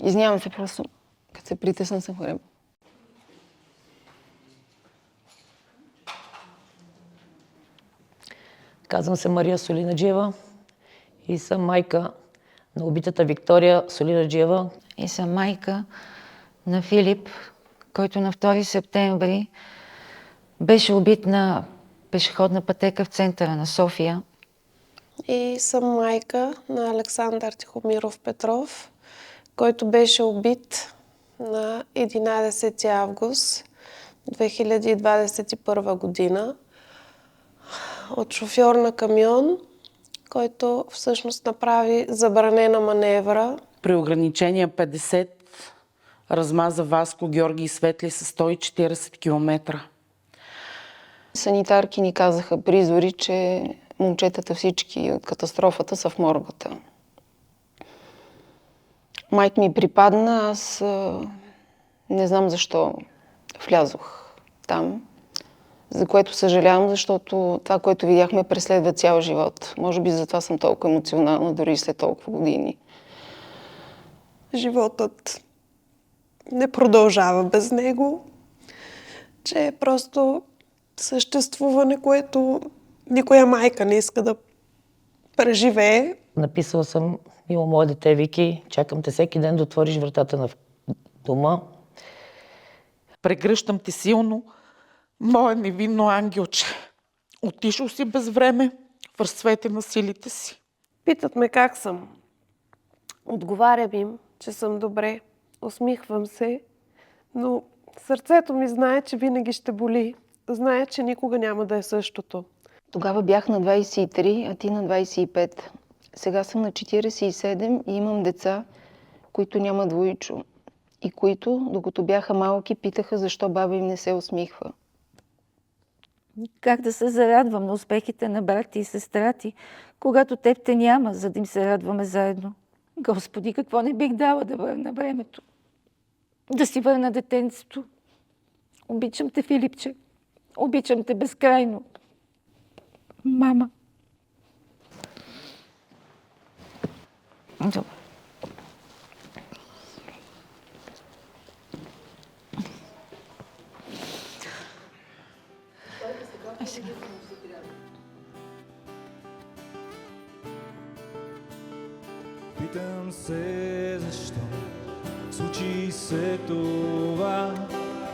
Извинявам се, просто като се притесна съм хореба. Казвам се Мария Солинаджиева и съм майка на убитата Виктория Солинаджиева. И съм майка на Филип, който на 2 септември беше убит на пешеходна пътека в центъра на София. И съм майка на Александър Тихомиров Петров, който беше убит на 11 август 2021 година от шофьор на камион, който всъщност направи забранена маневра. При ограничение 50 размаза Васко, Георги и Светли с 140 км. Санитарки ни казаха призори, че момчетата всички от катастрофата са в моргата. Майка ми припадна, аз не знам защо влязох там, за което съжалявам, защото това, което видяхме, преследва цял живот. Може би затова съм толкова емоционална, дори след толкова години. Животът не продължава без него, че е просто съществуване, което никоя майка не иска да преживее. Написала съм: мило мое дете Вики, чакам те всеки ден да отвориш вратата на дома. Прегръщам те силно, мое невинно ангелче. Отишъл си без време в разцвете на силите си. Питат ме как съм. Отговарям им, че съм добре. Усмихвам се, но сърцето ми знае, че винаги ще боли. Знае, че никога няма да е същото. Тогава бях на 23, а ти на 25. Сега съм на 47 и имам деца, които няма двоичо. И които, докато бяха малки, питаха защо баба им не се усмихва. Как да се зарадвам на успехите на брат ти и сестра ти, когато теб те няма, за да им се радваме заедно? Господи, какво не бих дала да върна времето? Да си върна детенцето. Обичам те, Филипче. Обичам те безкрайно. Мама. Добре. Питам се защо случи се това.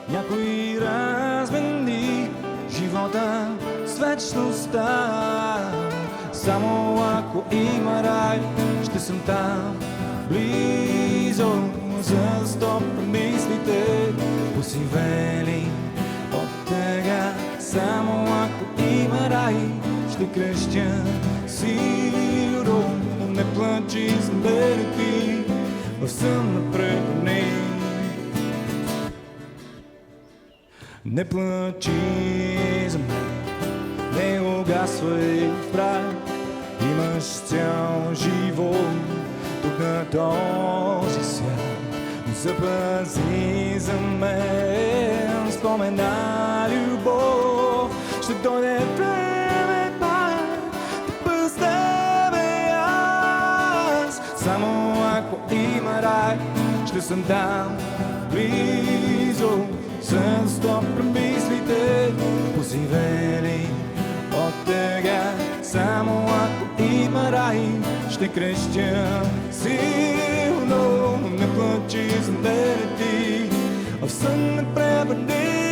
Някой размени живота с вечността. Само ако има рай, ще съм там близо. За стоп мислите посивели от тъга. Само ако има рай, ще крещя сигурно. Не плачи за мене ти в сън напред. Не плачи за мен, не угасвай в прах. Имаш цял живот тук на този свят. Запази за мен спомена любов. Ще дойде време пак да представя аз. Само ако има рай, ще съм там близо. С топ премислите посивели от тъга. Само ако има рай, ще крещя силно. Не плачи за мене ти, а в сън ме превърни.